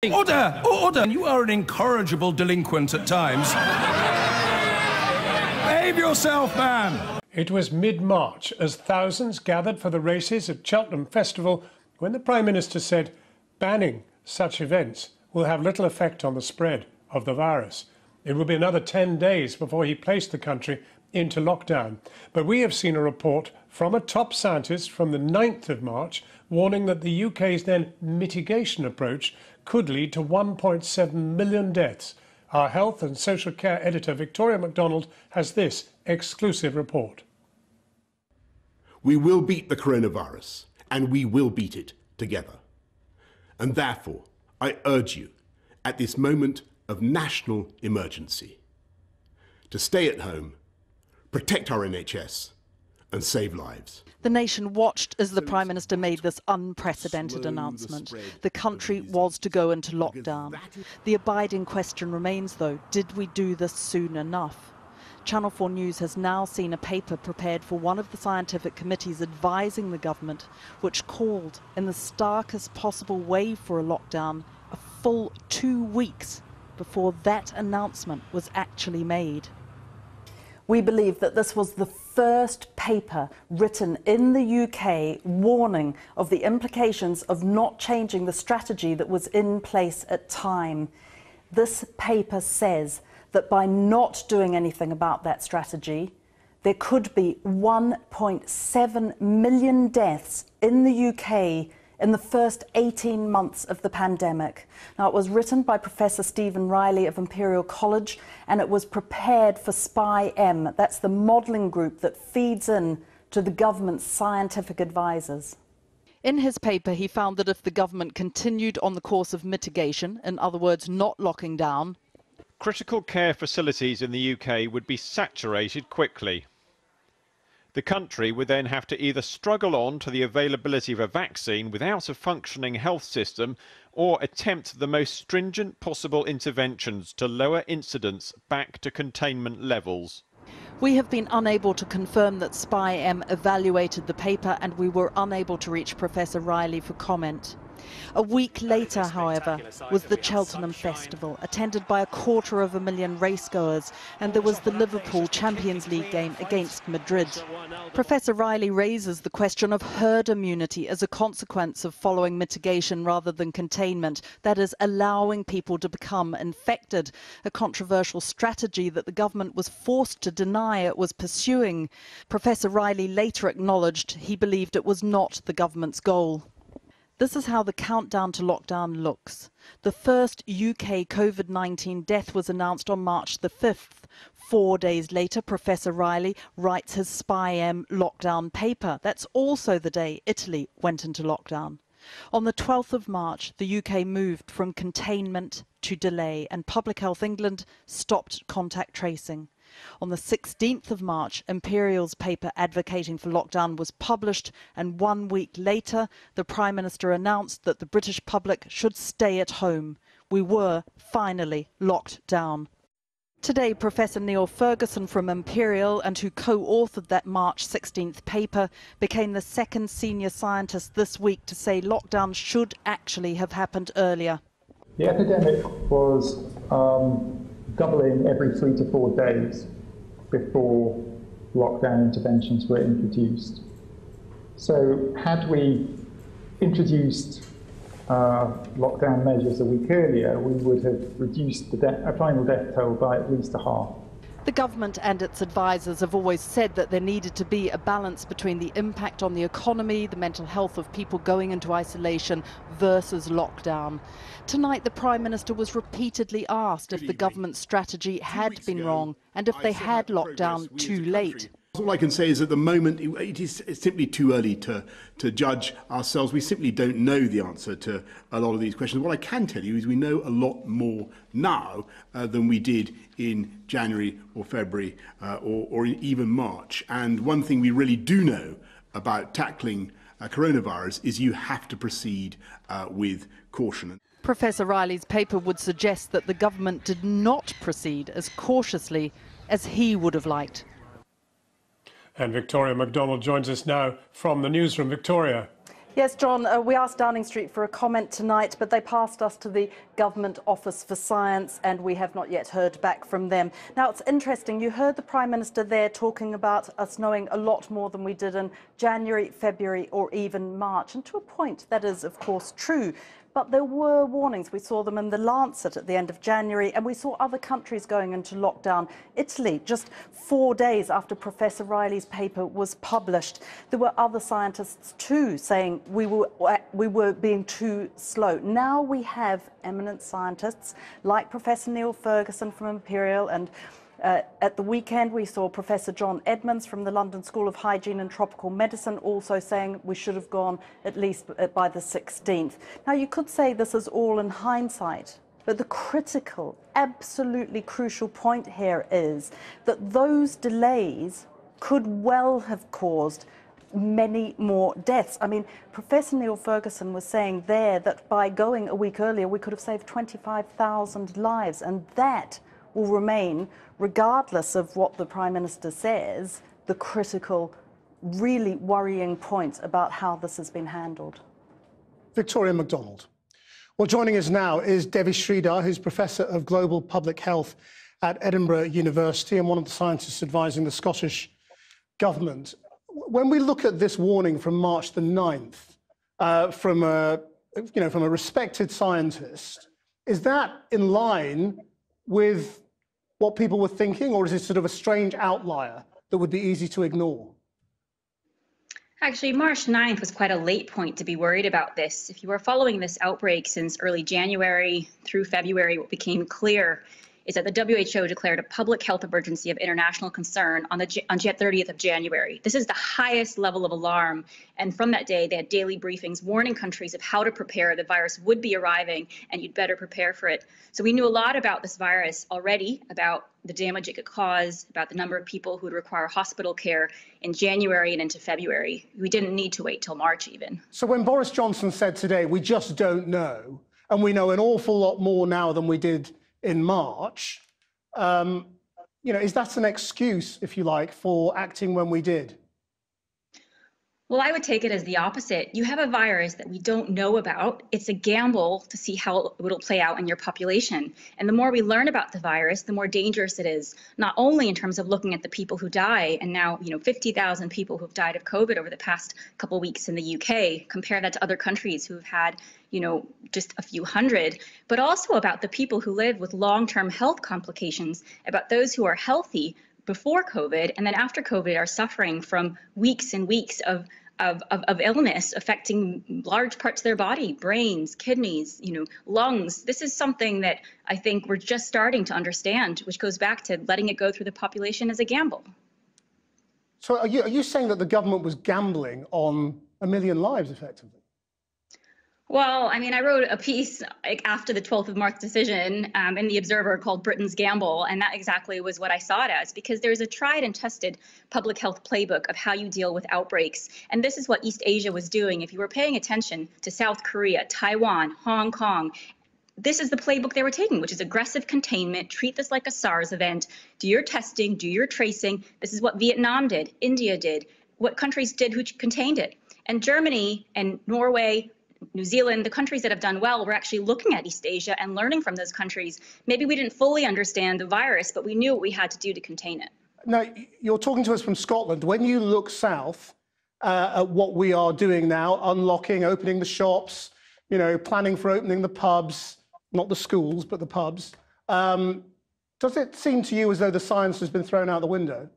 Order! Order! You are an incorrigible delinquent at times. Behave yourself, man! It was mid-March as thousands gathered for the races at Cheltenham Festival when the Prime Minister said banning such events will have little effect on the spread of the virus. It will be another 10 days before he placed the country into lockdown. But we have seen a report from a top scientist from the 9th of March warning that the UK's then mitigation approach could lead to 1.7 million deaths. Our health and social care editor Victoria MacDonald has this exclusive report. We will beat the coronavirus, and we will beat it together. And therefore, I urge you, at this moment of national emergency, to stay at home, protect our NHS, and save lives. The nation watched as the Prime Minister made this unprecedented announcement. The country was to go into lockdown. The abiding question remains, though, did we do this soon enough? Channel 4 News has now seen a paper prepared for one of the scientific committees advising the government, which called, in the starkest possible way for a lockdown, a full 2 weeks before that announcement was actually made. We believe that this was the first paper written in the UK warning of the implications of not changing the strategy that was in place at time. This paper says that by not doing anything about that strategy, there could be 1.7 million deaths in the UK in the first 18 months of the pandemic. Now, it was written by Professor Stephen Riley of Imperial College, and it was prepared for SPI-M. That's the modelling group that feeds in to the government's scientific advisors. In his paper, he found that if the government continued on the course of mitigation, in other words, not locking down, critical care facilities in the UK would be saturated quickly. The country would then have to either struggle on to the availability of a vaccine without a functioning health system or attempt the most stringent possible interventions to lower incidence back to containment levels. We have been unable to confirm that SPI-M evaluated the paper, and we were unable to reach Professor Riley for comment. A week later, however, was the Cheltenham Festival, attended by 250,000 racegoers, and there was the Liverpool Champions League game against Madrid. Professor Riley raises the question of herd immunity as a consequence of following mitigation rather than containment, that is, allowing people to become infected, a controversial strategy that the government was forced to deny it was pursuing. Professor Riley later acknowledged he believed it was not the government's goal. This is how the countdown to lockdown looks. The first UK COVID-19 death was announced on March the 5th. 4 days later, Professor Riley writes his SPI-M lockdown paper. That's also the day Italy went into lockdown. On the 12th of March, the UK moved from containment to delay, and Public Health England stopped contact tracing. On the 16th of March, Imperial's paper advocating for lockdown was published, and 1 week later, the Prime Minister announced that the British public should stay at home. We were finally locked down. Today, Professor Neil Ferguson from Imperial, and who co-authored that March 16th paper, became the second senior scientist this week to say lockdown should actually have happened earlier. The epidemic was doubling every 3 to 4 days before lockdown interventions were introduced. So had we introduced lockdown measures a week earlier, we would have reduced the final death toll by at least a half. The government and its advisors have always said that there needed to be a balance between the impact on the economy, the mental health of people going into isolation versus lockdown. Tonight, the Prime Minister was repeatedly asked if the government's strategy had been wrong and if they had locked down too late. All I can say is at the moment it's simply too early to judge ourselves. We simply don't know the answer to a lot of these questions. What I can tell you is we know a lot more now than we did in January or February or even March. And one thing we really do know about tackling coronavirus is you have to proceed with caution. Professor Riley's paper would suggest that the government did not proceed as cautiously as he would have liked. And Victoria MacDonald joins us now from the newsroom. Victoria. Yes, John, we asked Downing Street for a comment tonight, but they passed us to the Government Office for Science, and we have not yet heard back from them. Now, it's interesting. You heard the Prime Minister there talking about us knowing a lot more than we did in January, February, or even March. And to a point, that is, of course, true. But there were warnings. We saw them in the Lancet at the end of January, and we saw other countries going into lockdown. Italy, just 4 days after Professor Riley's paper was published. There were other scientists too saying we were being too slow. Now we have eminent scientists like Professor Neil Ferguson from Imperial, and at the weekend, we saw Professor John Edmonds from the London School of Hygiene and Tropical Medicine also saying we should have gone at least by the 16th. Now, you could say this is all in hindsight, but the critical, absolutely crucial point here is that those delays could well have caused many more deaths. I mean, Professor Neil Ferguson was saying there that by going a week earlier, we could have saved 25,000 lives, and that will remain, regardless of what the Prime Minister says, the critical, really worrying point about how this has been handled. Victoria MacDonald. Well, joining us now is Devi Sridhar, who's Professor of Global Public Health at Edinburgh University and one of the scientists advising the Scottish Government. When we look at this warning from March the 9th, from a respected scientist, is that in line with what people were thinking, or is it sort of a strange outlier that would be easy to ignore? Actually, March 9th was quite a late point to be worried about this. If you were following this outbreak since early January through February, what became clear is that the WHO declared a public health emergency of international concern on 30th of January. This is the highest level of alarm. And from that day, they had daily briefings warning countries of how to prepare. The virus would be arriving and you'd better prepare for it. So we knew a lot about this virus already, about the damage it could cause, about the number of people who would require hospital care in January and into February. We didn't need to wait till March even. So when Boris Johnson said today, we just don't know, and we know an awful lot more now than we did in March, is that an excuse, if you like, for acting when we did? Well, I would take it as the opposite. You have a virus that we don't know about. It's a gamble to see how it will play out in your population. And the more we learn about the virus, the more dangerous it is, not only in terms of looking at the people who die, and now 50,000 people who've died of COVID over the past couple of weeks in the UK. Compare that to other countries who've had just a few hundred, but also about the people who live with long-term health complications, about those who are healthy before COVID and then after COVID are suffering from weeks and weeks of illness affecting large parts of their body, brains, kidneys, lungs. This is something that I think we're just starting to understand, which goes back to letting it go through the population as a gamble. So are you saying that the government was gambling on 1 million lives, effectively? Well, I mean, I wrote a piece after the 12th of March decision in The Observer called Britain's Gamble, and that exactly was what I saw it as, because there's a tried and tested public health playbook of how you deal with outbreaks. And this is what East Asia was doing. If you were paying attention to South Korea, Taiwan, Hong Kong, this is the playbook they were taking, which is aggressive containment, treat this like a SARS event, do your testing, do your tracing. This is what Vietnam did, India did, what countries did who contained it. And Germany and Norway, New Zealand, the countries that have done well, we're actually looking at East Asia and learning from those countries. Maybe we didn't fully understand the virus, but we knew what we had to do to contain it. Now, you're talking to us from Scotland. When you look south at what we are doing now, unlocking, opening the shops, planning for opening the pubs, not the schools, but the pubs, does it seem to you as though the science has been thrown out the window?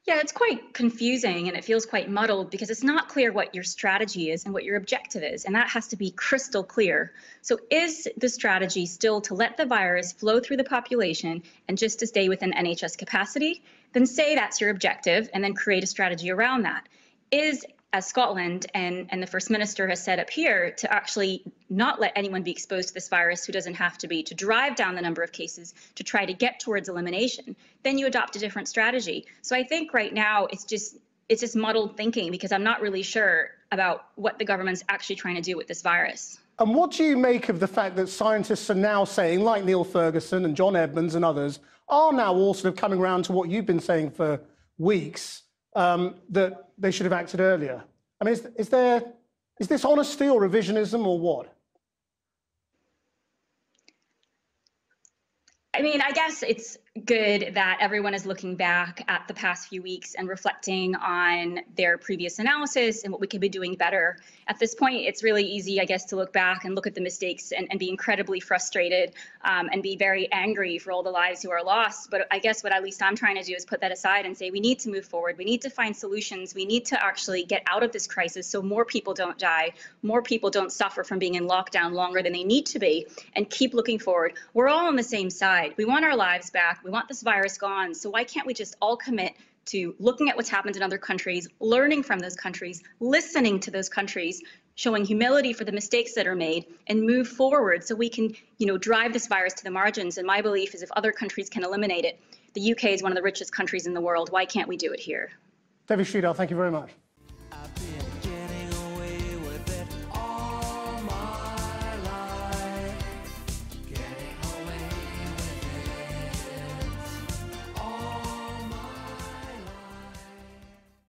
Yeah, it's quite confusing and it feels quite muddled because it's not clear what your strategy is and what your objective is, and that has to be crystal clear. So is the strategy still to let the virus flow through the population and just to stay within NHS capacity? Then say that's your objective and then create a strategy around that. Is, as Scotland and the First Minister has said up here, to actually not let anyone be exposed to this virus who doesn't have to be, to drive down the number of cases, to try to get towards elimination, then you adopt a different strategy. So I think right now it's just muddled thinking because I'm not really sure about what the government's actually trying to do with this virus. And what do you make of the fact that scientists are now saying, like Neil Ferguson and John Edmonds and others, are now all sort of coming around to what you've been saying for weeks, that they should have acted earlier? I mean, is this honesty or revisionism or what? I mean, I guess it's good that everyone is looking back at the past few weeks and reflecting on their previous analysis and what we could be doing better. At this point, it's really easy, I guess, to look back and look at the mistakes and be incredibly frustrated and be very angry for all the lives who are lost. But I guess what at least I'm trying to do is put that aside and say we need to move forward. We need to find solutions. We need to actually get out of this crisis so more people don't die, more people don't suffer from being in lockdown longer than they need to be, and keep looking forward. We're all on the same side. We want our lives back. We want this virus gone. So why can't we just all commit to looking at what's happened in other countries, learning from those countries, listening to those countries, showing humility for the mistakes that are made, and move forward so we can, drive this virus to the margins. And my belief is if other countries can eliminate it, the UK is one of the richest countries in the world. Why can't we do it here? Debbie Streetal, thank you very much.